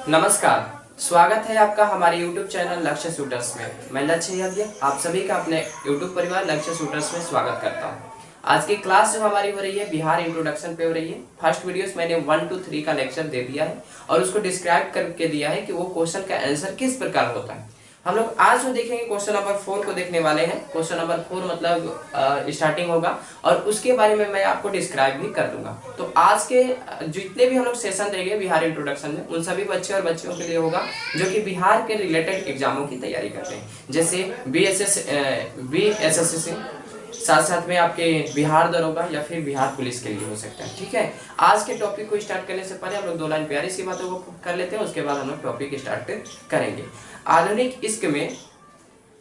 नमस्कार, स्वागत है आपका हमारे YouTube चैनल लक्ष्य शूटर्स में। मैं लक्ष्य यज्ञ आप सभी का अपने YouTube परिवार लक्ष्य शूटर्स में स्वागत करता हूं। आज की क्लास जो हमारी हो रही है बिहार इंट्रोडक्शन पे हो रही है। फर्स्ट वीडियोस मैंने 1 to 3 का लेक्चर दे दिया है और उसको डिस्क्राइब करके दिया है कि वो क्वेश्चन का आंसर किस प्रकार होता है। हम लोग आज जो देखेंगे क्वेश्चन नंबर 4 को देखने वाले हैं। क्वेश्चन नंबर 4 मतलब स्टार्टिंग होगा और उसके बारे में मैं आपको डिस्क्राइब भी कर दूंगा। तो आज के जितने भी हम लोग सेशन देंगे बिहार इंट्रोडक्शन में उन सभी बच्चे और बच्चियों के लिए होगा जो कि बिहार के रिलेटेड एग्जामों की तैयारी करते हैं, जैसे BSSC, साथ साथ में आपके बिहार दरोगा या फिर बिहार पुलिस के लिए हो सकता है। ठीक है, आज के टॉपिक को स्टार्ट करने से पहले हम लोग 2 लाइन प्यारी सी बातों को कर लेते हैं, उसके बाद हम लोग टॉपिक स्टार्ट करेंगे। आधुनिक इश्क में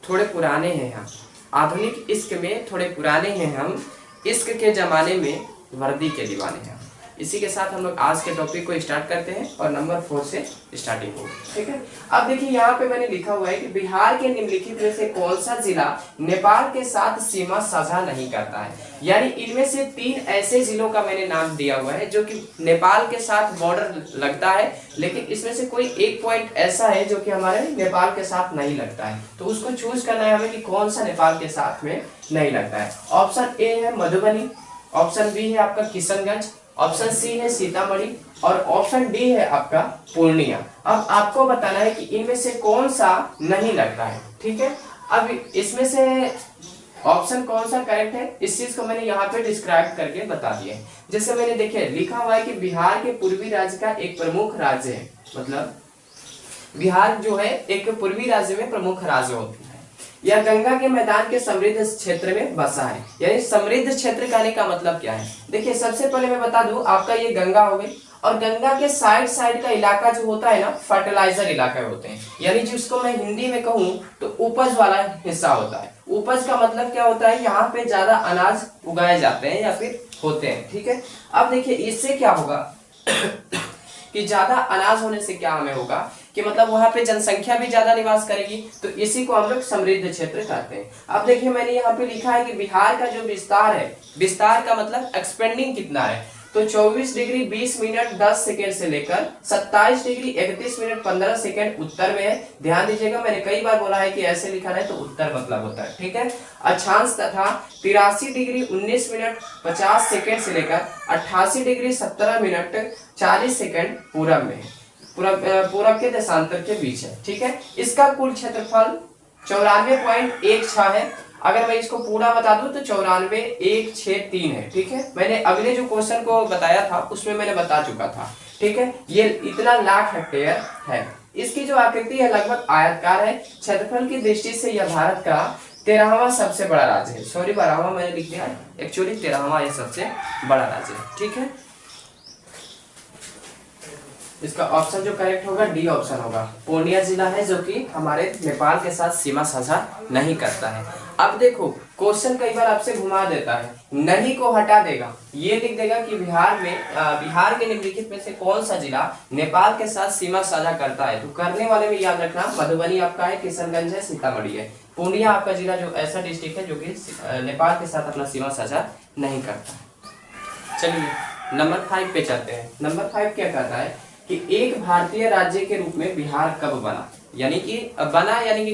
थोड़े पुराने हैं हम, आधुनिक इश्क में थोड़े पुराने हैं हम, इश्क के जमाने में वर्दी के दीवाने हैं। इसी के साथ हम लोग आज के टॉपिक को स्टार्ट करते हैं और नंबर 4 से स्टार्टिंग होगी। ठीक है, अब देखिए यहाँ पे मैंने लिखा हुआ है कि बिहार के निम्नलिखित में से कौन सा जिला नेपाल के साथ सीमा साझा नहीं करता है। यानी इनमें से 3 ऐसे जिलों का मैंने नाम दिया हुआ है जो कि नेपाल के साथ बॉर्डर लगता है, लेकिन इसमें से कोई एक पॉइंट ऐसा है जो कि हमारे नेपाल के साथ नहीं लगता है। तो उसको चूज करना है हमें कि कौन सा नेपाल के साथ में नहीं लगता है। ऑप्शन ए है मधुबनी, ऑप्शन बी है आपका किशनगंज, ऑप्शन सी है सीतामढ़ी और ऑप्शन डी है आपका पूर्णिया। अब आपको बताना है कि इनमें से कौन सा नहीं लगता है। ठीक है, अब इसमें से ऑप्शन कौन सा करेक्ट है इस चीज को मैंने यहाँ पे डिस्क्राइब करके बता दिया है। जैसे मैंने देखिए लिखा हुआ है कि बिहार के पूर्वी राज्य का एक प्रमुख राज्य है, मतलब बिहार जो है एक पूर्वी राज्य में प्रमुख राज्य होती है। यह गंगा के मैदान के समृद्ध क्षेत्र में बसा है। यानी समृद्ध क्षेत्र कहने का मतलब क्या है, देखिए सबसे पहले मैं बता दूं आपका ये गंगा हो गई और गंगा के साइड का इलाका जो होता है ना फर्टिलाइजर इलाका होते हैं। यानी जिसको मैं हिंदी में कहूं तो उपज वाला हिस्सा होता है। उपज का मतलब क्या होता है, यहाँ पे ज्यादा अनाज उगाए जाते हैं या फिर होते हैं। ठीक है, अब देखिए इससे क्या होगा कि ज्यादा अनाज होने से क्या हमें होगा कि मतलब वहां पे जनसंख्या भी ज्यादा निवास करेगी, तो इसी को हम लोग समृद्ध क्षेत्र कहते हैं। अब देखिए मैंने यहाँ पे लिखा है कि बिहार का जो विस्तार है, विस्तार का मतलब एक्सपेंडिंग कितना है, तो 24 डिग्री 20 मिनट 10 सेकेंड से लेकर 27 डिग्री 31 मिनट 15 सेकेंड उत्तर में है। ध्यान दीजिएगा, मैंने कई बार बोला है कि ऐसे लिखा है तो उत्तर मतलब होता है। ठीक है, अक्षांश तथा 83 डिग्री 19 मिनट 50 सेकेंड से लेकर 88 डिग्री 17 मिनट 40 सेकेंड पूरब में है, पूरब के देशांतर के बीच है। ठीक है, इसका कुल क्षेत्रफल 94.16 है। अगर मैं इसको पूरा बता दूं तो 94,163 है। ठीक है, मैंने अगले जो क्वेश्चन को बताया था उसमें मैंने बता चुका था। ठीक है, ये इतना लाख हेक्टेयर है। इसकी जो आकृति है लगभग आयताकार है। क्षेत्रफल की दृष्टि से यह भारत का 13वां सबसे बड़ा राज्य है। सॉरी 12वां मैंने लिख दिया है, एक्चुअली 13वां ये सबसे बड़ा राज्य है। ठीक है, इसका ऑप्शन जो करेक्ट होगा डी ऑप्शन होगा। पूर्णिया जिला है जो कि हमारे नेपाल के साथ सीमा साझा नहीं करता है। अब देखो क्वेश्चन कई बार आपसे घुमा देता है, नहीं को हटा देगा, ये लिख देगा कि बिहार के निम्नलिखित में से कौन सा जिला नेपाल के साथ सीमा साझा करता है। तो करने वाले में याद रखना मधुबनी आपका है, किशनगंज है, सीतामढ़ी है। पूर्णिया आपका जिला जो ऐसा डिस्ट्रिक्ट है जो कि नेपाल के साथ अपना सीमा साझा नहीं करता। चलिए नंबर 5 पे चलते हैं। नंबर 5 क्या कहता है कि एक भारतीय राज्य के रूप में बिहार कब बना, यानी कि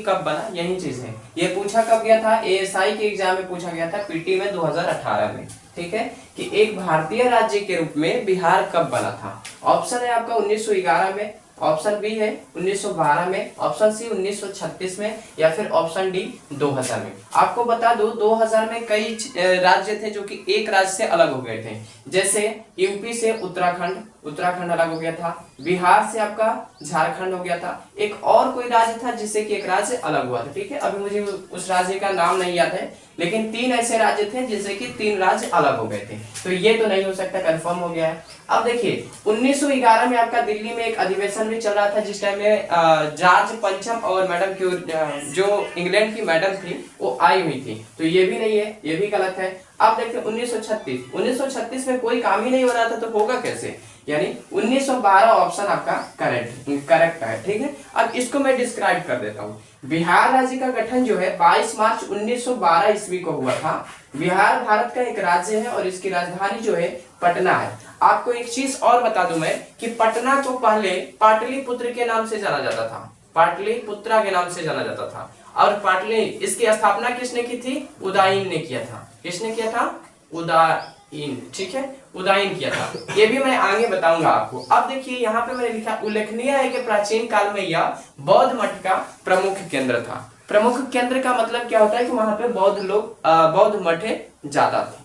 कब बना, यही चीज है। ये पूछा कब गया था, ASI के एग्जाम में पूछा गया था, PT में 2018 में। ठीक है, कि एक भारतीय राज्य के रूप में बिहार कब बना था। ऑप्शन है आपका 1911 में, ऑप्शन बी है 1912 में, ऑप्शन सी 1936 में या फिर ऑप्शन डी 2000 में। आपको बता दो 2000 में कई राज्य थे जो कि एक राज्य से अलग हो गए थे। जैसे यूपी से उत्तराखंड अलग हो गया था, बिहार से आपका झारखंड हो गया था, एक और कोई राज्य था जिससे कि एक राज्य अलग हुआ था। ठीक है, अभी मुझे उस राज्य का नाम नहीं याद है, लेकिन 3 ऐसे राज्य थे जिससे कि 3 राज्य अलग हो गए थे। तो ये तो नहीं हो सकता, कंफर्म हो गया है। अब देखिए 1911 में आपका दिल्ली में एक अधिवेशन भी चल रहा था जिस टाइम में जॉर्ज पंचम और मैडम क्यूरी जो इंग्लैंड की मैडम थी वो आई हुई थी। तो ये भी नहीं है, ये भी गलत है। अब देखिए 1936 में कोई काम ही नहीं हो रहा था तो होगा कैसे, यानी 1912 ऑप्शन आपका करेक्ट है। ठीक है, अब इसको मैं डिस्क्राइब कर देता हूँ। बिहार राज्य का गठन जो है 22 मार्च 1912 ईस्वी को हुआ था। बिहार भारत का एक राज्य है और इसकी राजधानी जो है पटना है। आपको एक चीज और बता दूं मैं कि पटना को पहले पाटलिपुत्र के नाम से जाना जाता था, पाटलिपुत्रा के नाम से जाना जाता था। और पाटली, इसकी स्थापना किसने की थी? उदयन ने किया था। किसने किया था? उदयन। ठीक है, उदयन किया था। ये भी मैं आगे बताऊंगा आपको। अब देखिए यहाँ पे मैंने लिखा, उल्लेखनीय है कि प्राचीन काल में यह बौद्ध मठ का प्रमुख केंद्र था। प्रमुख केंद्र का मतलब क्या होता है कि वहां पे बौद्ध लोग बौद्ध मठे ज्यादा थे।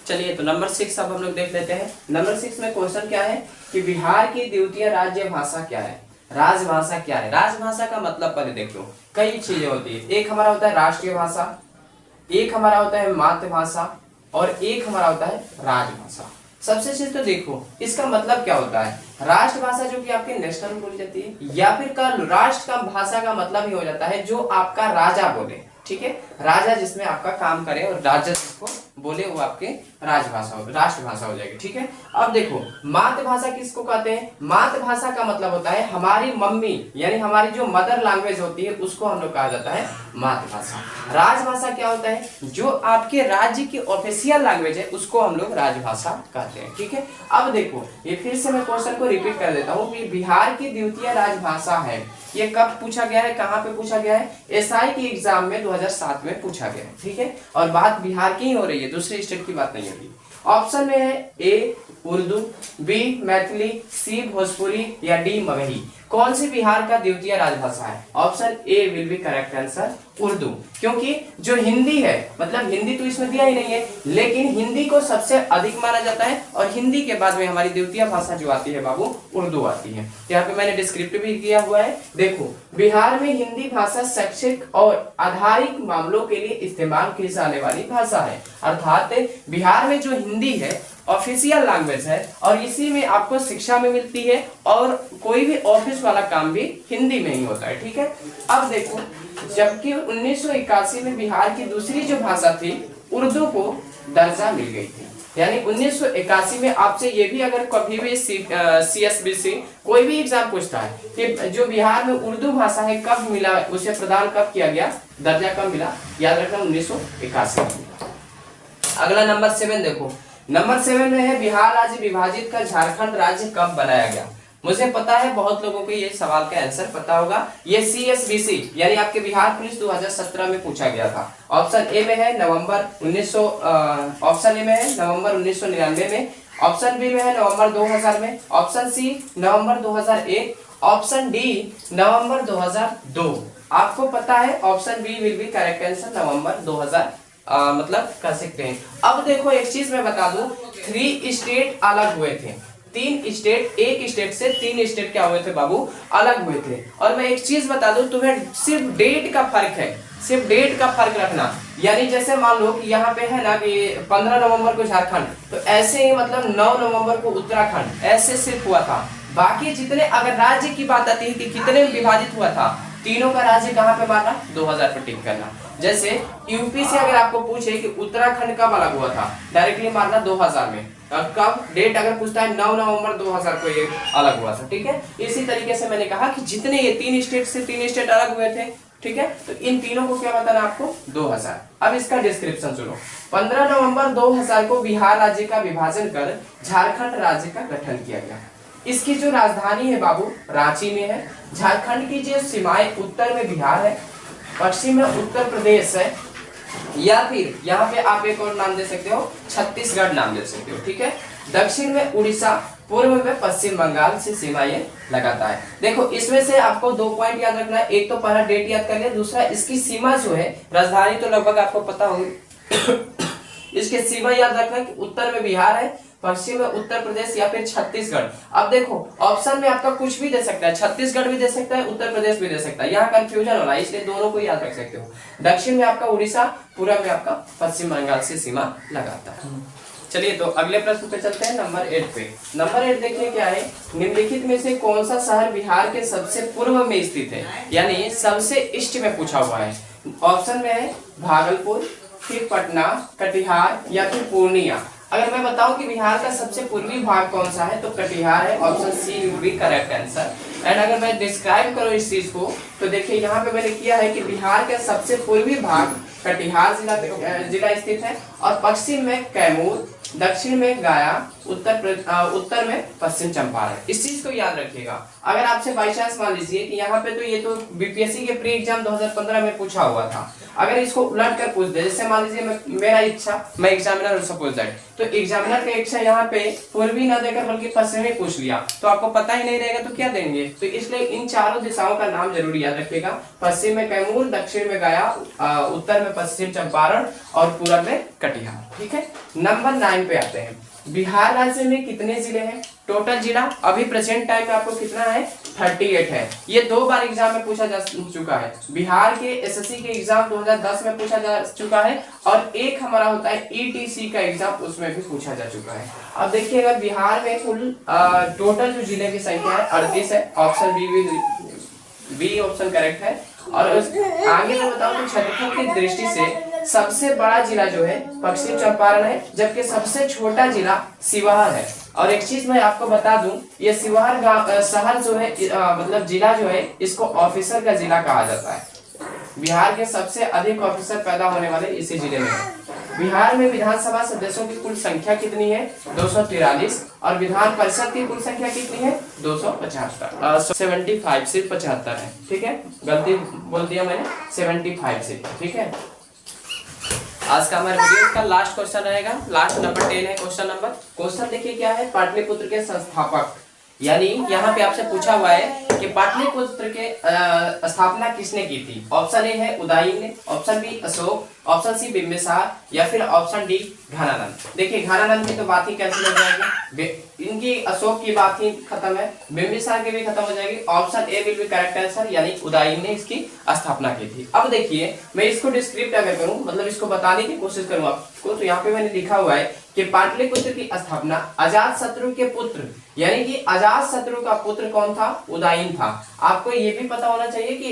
चलिए तो नंबर 6 अब हम लोग देख लेते हैं। नंबर 6 में क्वेश्चन क्या है कि बिहार की द्वितीय राज्य भाषा क्या है? राजभाषा क्या है? राजभाषा का मतलब पहले देख लो, कई चीजें होती है। एक हमारा होता है राष्ट्रीय भाषा, एक हमारा होता है मातृभाषा और एक हमारा होता है राजभाषा। सबसे चीज तो देखो इसका मतलब क्या होता है। राष्ट्रभाषा जो कि आपके नेशनल में बोली जाती है, या फिर का राष्ट्र का भाषा का मतलब ही हो जाता है जो आपका राजा बोले। ठीक है, राजा जिसमें आपका काम करे और राजा जिसको बोले वो आपके राजभाषा हो, राष्ट्रभाषा हो जाएगी। ठीक है, अब देखो मातृभाषा किसको कहते हैं? मातृभाषा का मतलब होता है हमारी मम्मी, यानी हमारी जो मदर लैंग्वेज होती है उसको हम लोग कहा जाता है मातृभाषा। राजभाषा क्या होता है? जो आपके राज्य की ऑफिशियल लैंग्वेज है उसको हम लोग राजभाषा कहते हैं। ठीक है, अब देखो ये फिर से मैं क्वेश्चन को रिपीट कर देता हूँ कि बिहार की द्वितीय राजभाषा है, ये कब पूछा गया है, कहाँ पे पूछा गया है? एसआई की एग्जाम में 2007 में पूछा गया है। ठीक है, और बात बिहार की ही हो रही है, दूसरे स्टेट की बात नहीं होगी। ऑप्शन में है ए उर्दू, बी मैथिली, सी भोजपुरी या डी मगही। कौन सी बिहार का द्वितीय राजभाषा है? Option A will be correct answer Urdu, क्योंकि जो हिंदी है, मतलब हिंदी तो इसमें दिया ही नहीं है, लेकिन हिंदी को सबसे अधिक माना जाता है और हिंदी के बाद में हमारी द्वितीय भाषा जो आती है बाबू उर्दू आती है। यहाँ पे मैंने डिस्क्रिप्टिव भी किया हुआ है। देखो बिहार में हिंदी भाषा शैक्षिक और आधारिक मामलों के लिए इस्तेमाल की जाने वाली भाषा है। अर्थात बिहार में जो हिंदी है ऑफिशियल लैंग्वेज है और इसी में आपको शिक्षा में मिलती है और कोई भी ऑफिस वाला काम भी हिंदी में ही होता है। ठीक है, अब देखो जबकि 1981 में बिहार की दूसरी जो भाषा थी उर्दू को दर्जा मिल गई थी। यानी 1981 में आपसे ये भी अगर कभी भी CSBC कोई भी एग्जाम पूछता है कि जो बिहार में उर्दू भाषा है कब मिला, उसे प्रदान कब किया गया, दर्जा कब मिला, याद रखना 1981 में मिला। अगला नंबर 7 देखो, नंबर 7 में है बिहार राज्य विभाजित कर झारखंड राज्य कब बनाया गया? मुझे पता है बहुत लोगों को ये सवाल का आंसर पता होगा। ये CSBC यानी आपके बिहार पुलिस 2017 में पूछा गया था। ऑप्शन ए में है नवंबर 1999 में, ऑप्शन बी में है नवंबर 2000 में, option C November 2001, option D November 2002। आपको पता है option B will be correct answer November 2000 मतलब कर सकते हैं। अब देखो एक चीज मैं बता दूं, 3 स्टेट अलग हुए थे, 3 स्टेट, एक स्टेट से 3 स्टेट क्या हुए थे बाबू, अलग हुए थे। और मैं एक चीज बता दूं तुम्हें, सिर्फ डेट का फर्क है, सिर्फ डेट का फर्क रखना। यानी जैसे मान लो कि यहाँ पे है ना कि 15 नवंबर को झारखंड, तो ऐसे ही मतलब 9 नवंबर को उत्तराखंड, ऐसे सिर्फ हुआ था। बाकी जितने अगर राज्य की बात आती है कि कितने विभाजित हुआ था, तीनों का राज्य कहाँ पे मारना, 2000 पे टिक करना। जैसे यूपी से अगर आपको पूछे कि उत्तराखंड कब अलग हुआ था, डायरेक्टली मारना 2000 में। कब डेट अगर पूछता है 9 नवंबर 2000 को ये अलग हुआ था। ठीक है, इसी तरीके से मैंने कहा कि जितने ये 3 स्टेट से 3 स्टेट अलग हुए थे, ठीक है, तो इन तीनों को क्या बताना आपको, 2000। अब इसका डिस्क्रिप्शन सुनो। 15 नवंबर 2000 को बिहार राज्य का विभाजन कर झारखंड राज्य का गठन किया गया। इसकी जो राजधानी है बाबू रांची में है। झारखंड की जो सीमाएं उत्तर में बिहार है, पश्चिम में उत्तर प्रदेश है, या फिर यहाँ पे आप एक और नाम दे सकते हो, छत्तीसगढ़ नाम दे सकते हो। ठीक है, दक्षिण में उड़ीसा, पूर्व में पश्चिम बंगाल से सीमाएं लगाता है। देखो इसमें से आपको 2 पॉइंट याद रखना है। एक तो पहला डेट याद कर लिया, दूसरा इसकी सीमा जो है, राजधानी तो लगभग आपको पता होगी इसके सीमा याद रखना कि उत्तर में बिहार है, पश्चिम में उत्तर प्रदेश या फिर छत्तीसगढ़। अब देखो ऑप्शन में आपका कुछ भी दे सकता है, छत्तीसगढ़ भी दे सकता है, उत्तर प्रदेश भी दे सकता है, यहाँ कंफ्यूजन होना है, इसलिए दोनों को याद रख सकते हो। दक्षिण में आपका उड़ीसा, पूर्व में आपका पश्चिम बंगाल से सीमा लगाता है। चलिए तो अगले प्रश्न पे चलते हैं, नंबर 8 पे। नंबर 8 देखिए क्या है, निम्नलिखित में से कौन सा शहर बिहार के सबसे पूर्व में स्थित है, यानी सबसे ईस्ट में पूछा हुआ है। ऑप्शन में है भागलपुर, फिर पटना, कटिहार या फिर पूर्णिया। अगर मैं बताऊं कि बिहार का सबसे पूर्वी भाग कौन सा है तो कटिहार है, option C will be correct answer. And अगर मैं डिस्क्राइब करूं इस चीज को तो देखिए यहाँ पे मैंने किया है कि बिहार का सबसे पूर्वी भाग कटिहार जिला स्थित है, और पश्चिम में कैमूर, दक्षिण में गया, उत्तर में पश्चिम चंपारण। इस चीज को याद रखिएगा। अगर आपसे बाई चांस मान लीजिए कि यहाँ पे तो ये तो बीपीएससी के प्री एग्जाम 2015 में पूछा हुआ था, अगर इसको उलट कर पूछ दे, जैसे मान लीजिए मेरा इच्छा, मैं एग्जामिनर सपोज दैट, तो एग्जामिनर का इच्छा यहाँ पे पूर्वी ना देकर बल्कि पश्चिमी पूछ लिया तो आपको पता ही नहीं रहेगा तो क्या देंगे। तो इसलिए इन चारों दिशाओं का नाम जरूर याद रखिएगा। पश्चिम में कैमूर, दक्षिण में गया, उत्तर में पश्चिम चंपारण और पूर्व में कटिहार। ठीक है, नंबर 9 पे आते हैं। बिहार राज्य में कितने जिले हैं? टोटल जिला अभी प्रेजेंट टाइम में आपको कितना है? 38 है। ये 2 बार एग्जाम में पूछा जा चुका है। बिहार के एसएससी के एग्जाम 2010 में पूछा जा चुका है, और एक हमारा होता है ईटीसी का एग्जाम, उसमें भी पूछा जा चुका है। अब देखिएगा बिहार में कुल टोटल जो जिले की संख्या है 38 है। ऑप्शन बी ऑप्शन करेक्ट है। और आगे मैं बताऊं तो क्षेत्रफल की दृष्टि से सबसे बड़ा जिला जो है पश्चिम चंपारण है, जबकि सबसे छोटा जिला शिवहर है। और एक चीज मैं आपको बता दूं, ये शिवहर शहर जो है मतलब जिला जो है, इसको ऑफिसर का जिला कहा जाता है। बिहार के सबसे अधिक ऑफिसर पैदा होने वाले इसी जिले में है। बिहार में विधानसभा सदस्यों की कुल संख्या कितनी है? 243। और विधान परिषद की कुल संख्या कितनी है? 275, 75 सिर्फ 75 है। ठीक है, गलती बोल दिया मैंने, 75 सिर्फ। ठीक है, आज का हमारे वीडियो का लास्ट क्वेश्चन रहेगा, लास्ट नंबर 10 है क्वेश्चन देखिए क्या है। पाटलिपुत्र के संस्थापक, यानी यहाँ पे आपसे पूछा हुआ है कि पाटलिपुत्र के स्थापना किसने की थी? ऑप्शन ए है उदयन ने, option B Ashok, option C Bimbisar, या फिर ऑप्शन डी घनानंद। देखिए घनानंद की तो बात ही कैंसिल हो जाएगी, इनकी अशोक की बात ही खत्म है, बिंबिसार की भी खत्म हो जाएगी। Option A will be correct answer, यानी उदयन ने इसकी स्थापना की थी। अब देखिए मैं इसको डिस्क्रिप्ट अगर करूं, मतलब इसको बताने की कोशिश करूं आपको, तो यहाँ पे मैंने लिखा हुआ है कि पाटलिपुत्र की स्थापना अजातशत्रु के पुत्र, यानी कि अजातशत्रु का पुत्र कौन था? उदयन था। आपको ये भी पता होना चाहिए कि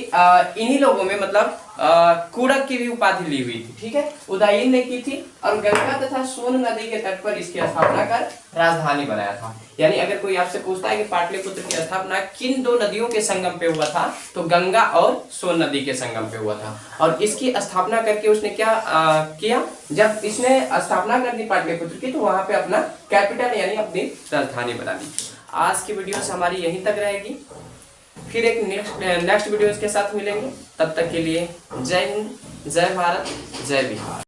इन्हीं लोगों में मतलब कुड़क की भी उपाधि ली हुई थी। ठीक है, उदयन ने की थी, और गंगा तथा सोन नदी के तट पर इसकी स्थापना कर राजधानी बनाया था। यानी अगर कोई आपसे पूछता है कि पाटलिपुत्र की स्थापना किन 2 नदियों के संगम पे हुआ था, तो गंगा और सोन नदी के संगम पे हुआ था। और इसकी स्थापना करके उसने क्या किया? जब इसने स्थापना कर दी पाटलिपुत्र की, तो वहां पे अपना कैपिटल यानी अपनी राजधानी बना दी। आज की वीडियो हमारी यहीं तक रहेगी, फिर एक नेक्स्ट वीडियो के साथ मिलेंगे। तब तक के लिए जय हिंद, जय भारत, जय बिहार।